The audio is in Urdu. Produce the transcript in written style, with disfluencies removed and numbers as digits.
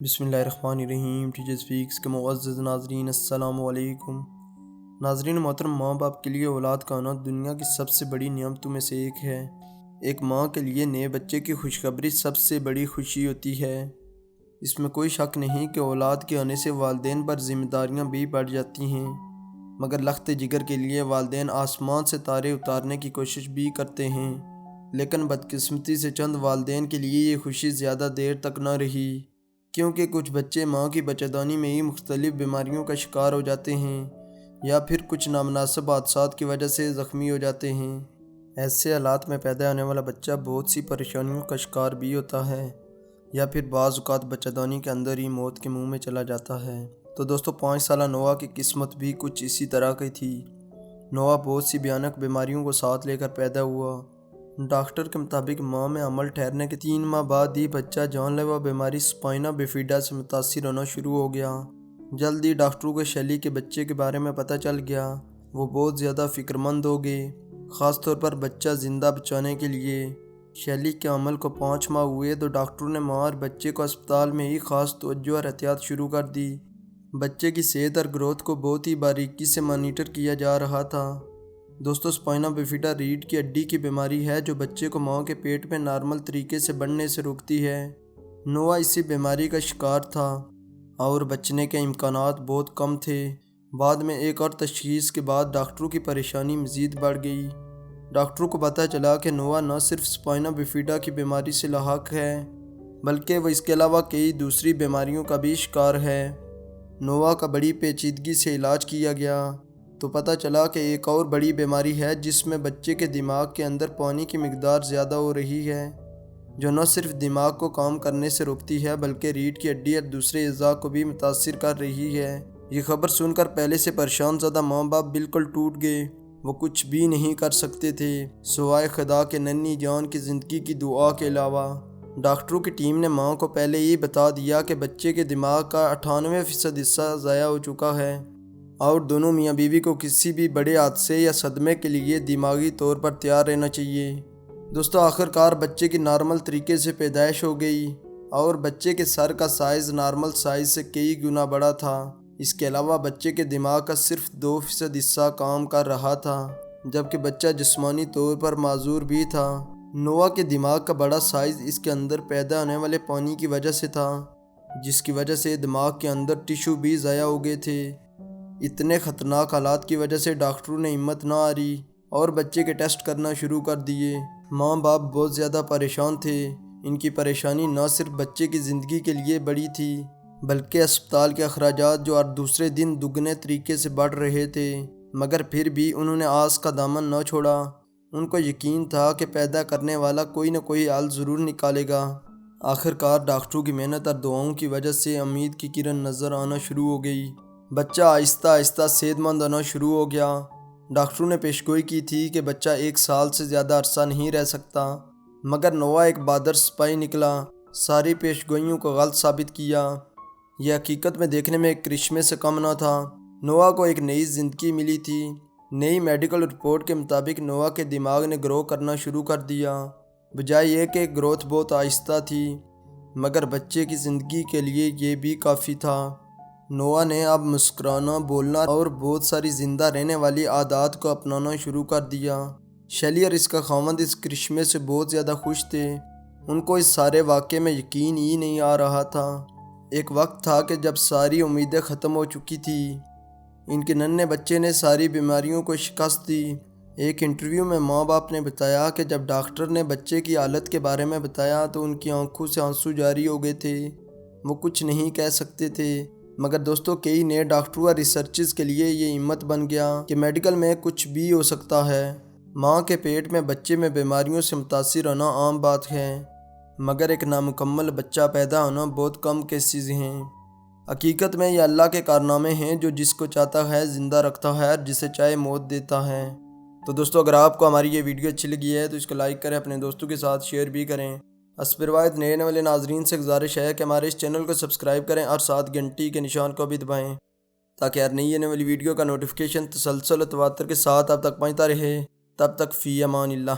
بسم اللہ الرحمن الرحیم۔ ٹیچرز فیکس کے معزز ناظرین السلام علیکم۔ ناظرین محترم، ماں باپ کے لیے اولاد کا آنا دنیا کی سب سے بڑی نعمتوں میں سے ایک ہے۔ ایک ماں کے لیے نئے بچے کی خوشخبری سب سے بڑی خوشی ہوتی ہے۔ اس میں کوئی شک نہیں کہ اولاد کے آنے سے والدین پر ذمہ داریاں بھی بڑھ جاتی ہیں، مگر لخت جگر کے لیے والدین آسمان سے تارے اتارنے کی کوشش بھی کرتے ہیں، لیکن بدقسمتی سے چند والدین کے لیے یہ خوشی زیادہ دیر تک نہ رہی، کیونکہ کچھ بچے ماں کی بچہ‌دانی میں ہی مختلف بیماریوں کا شکار ہو جاتے ہیں یا پھر کچھ نامناسب حادثات کی وجہ سے زخمی ہو جاتے ہیں۔ ایسے حالات میں پیدا ہونے والا بچہ بہت سی پریشانیوں کا شکار بھی ہوتا ہے یا پھر بعض اوقات بچہ‌دانی کے اندر ہی موت کے منہ میں چلا جاتا ہے۔ تو دوستو، 5 سالہ نوح کی قسمت بھی کچھ اسی طرح کی تھی۔ نوح بہت سی بھیانک بیماریوں کو ساتھ لے کر پیدا ہوا۔ ڈاکٹر کے مطابق ماں میں حمل ٹھہرنے کے 3 ماہ بعد ہی بچہ جان لیوا بیماری سپائنا بفیڈا سے متاثر ہونا شروع ہو گیا۔ جلد ہی ڈاکٹروں کو شیلی کے بچے کے بارے میں پتہ چل گیا۔ وہ بہت زیادہ فکر مند ہو گئے، خاص طور پر بچہ زندہ بچانے کے لیے۔ شیلی کے حمل کو 5 ماہ ہوئے تو ڈاکٹروں نے ماں اور بچے کو اسپتال میں ہی خاص توجہ اور احتیاط شروع کر دی۔ بچے کی صحت اور گروتھ کو بہت ہی باریکی سے مانیٹر کیا جا رہا تھا۔ دوستو، سپائنا بفیڈا ریڑھ کی ہڈی کی بیماری ہے جو بچے کو ماں کے پیٹ میں نارمل طریقے سے بڑھنے سے روکتی ہے۔ نوح اسی بیماری کا شکار تھا اور بچنے کے امکانات بہت کم تھے۔ بعد میں ایک اور تشخیص کے بعد ڈاکٹروں کی پریشانی مزید بڑھ گئی۔ ڈاکٹروں کو پتہ چلا کہ نوح نہ صرف سپائنا بفیڈا کی بیماری سے لاحق ہے، بلکہ وہ اس کے علاوہ کئی دوسری بیماریوں کا بھی شکار ہے۔ نوح کا بڑی پیچیدگی سے علاج کیا گیا تو پتہ چلا کہ ایک اور بڑی بیماری ہے جس میں بچے کے دماغ کے اندر پانی کی مقدار زیادہ ہو رہی ہے، جو نہ صرف دماغ کو کام کرنے سے روکتی ہے بلکہ ریڑھ کی ہڈی اور دوسرے اعضاء کو بھی متاثر کر رہی ہے۔ یہ خبر سن کر پہلے سے پریشان زدہ ماں باپ بالکل ٹوٹ گئے۔ وہ کچھ بھی نہیں کر سکتے تھے سوائے خدا کے ننھی جان کی زندگی کی دعا کے علاوہ۔ ڈاکٹروں کی ٹیم نے ماں کو پہلے ہی بتا دیا کہ بچے کے دماغ کا 98% حصہ ضائع ہو چکا ہے اور دونوں میاں بیوی کو کسی بھی بڑے حادثے یا صدمے کے لیے دماغی طور پر تیار رہنا چاہیے۔ دوستو، آخر کار بچے کی نارمل طریقے سے پیدائش ہو گئی اور بچے کے سر کا سائز نارمل سائز سے کئی گنا بڑا تھا۔ اس کے علاوہ بچے کے دماغ کا صرف 2% حصہ کام کر رہا تھا، جبکہ بچہ جسمانی طور پر معذور بھی تھا۔ نوح کے دماغ کا بڑا سائز اس کے اندر پیدا ہونے والے پانی کی وجہ سے تھا، جس کی وجہ سے دماغ کے اندر ٹشو بھی ضائع ہو گئے تھے۔ اتنے خطرناک حالات کی وجہ سے ڈاکٹروں نے ہمت نہ ہاری اور بچے کے ٹیسٹ کرنا شروع کر دیے۔ ماں باپ بہت زیادہ پریشان تھے۔ ان کی پریشانی نہ صرف بچے کی زندگی کے لیے بڑی تھی، بلکہ اسپتال کے اخراجات جو ہر دوسرے دن دگنے طریقے سے بڑھ رہے تھے، مگر پھر بھی انہوں نے آس کا دامن نہ چھوڑا۔ ان کو یقین تھا کہ پیدا کرنے والا کوئی نہ کوئی حل ضرور نکالے گا۔ آخر کار ڈاکٹروں کی محنت اور دعاؤں کی وجہ سے امید کی کرن نظر آنا شروع ہو گئی۔ بچہ آہستہ آہستہ صحت مند ہونا شروع ہو گیا۔ ڈاکٹروں نے پیشگوئی کی تھی کہ بچہ 1 سال سے زیادہ عرصہ نہیں رہ سکتا، مگر نوح ایک بہادر سپاہی نکلا، ساری پیشگوئیوں کو غلط ثابت کیا۔ یہ حقیقت میں دیکھنے میں ایک کرشمے سے کم نہ تھا۔ نوح کو ایک نئی زندگی ملی تھی۔ نئی میڈیکل رپورٹ کے مطابق نوح کے دماغ نے گرو کرنا شروع کر دیا، بجائے یہ کہ گروتھ بہت آہستہ تھی، مگر بچے کی زندگی کے لیے یہ بھی کافی تھا۔ نوح نے اب مسکرانا، بولنا اور بہت ساری زندہ رہنے والی عادات کو اپنانا شروع کر دیا۔ شیلی اور اس کا خاوند اس کرشمے سے بہت زیادہ خوش تھے۔ ان کو اس سارے واقعے میں یقین ہی نہیں آ رہا تھا۔ ایک وقت تھا کہ جب ساری امیدیں ختم ہو چکی تھی۔ ان کے ننھے بچے نے ساری بیماریوں کو شکست دی۔ ایک انٹرویو میں ماں باپ نے بتایا کہ جب ڈاکٹر نے بچے کی حالت کے بارے میں بتایا تو ان کی آنکھوں سے آنسو جاری ہو گئے تھے۔ وہ کچھ نہیں کہہ سکتے تھے، مگر دوستو، کئی نئے ڈاکٹروں اور ریسرچز کے لیے یہ ہمت بن گیا کہ میڈیکل میں کچھ بھی ہو سکتا ہے۔ ماں کے پیٹ میں بچے میں بیماریوں سے متاثر ہونا عام بات ہے، مگر ایک نامکمل بچہ پیدا ہونا بہت کم کیسز ہیں۔ حقیقت میں یہ اللہ کے کارنامے ہیں جو جس کو چاہتا ہے زندہ رکھتا ہے اور جسے چاہے موت دیتا ہے۔ تو دوستو، اگر آپ کو ہماری یہ ویڈیو اچھی لگی ہے تو اس کو لائک کریں، اپنے دوستوں کے ساتھ شیئر بھی کریں۔ حسب روایت نئے والے ناظرین سے گزارش ہے کہ ہمارے اس چینل کو سبسکرائب کریں اور ساتھ گھنٹی کے نشان کو بھی دبائیں تاکہ ہر نئی آنے والی ویڈیو کا نوٹیفیکیشن تسلسل و تواتر کے ساتھ آپ تک پہنچتا رہے۔ تب تک فی امان اللہ۔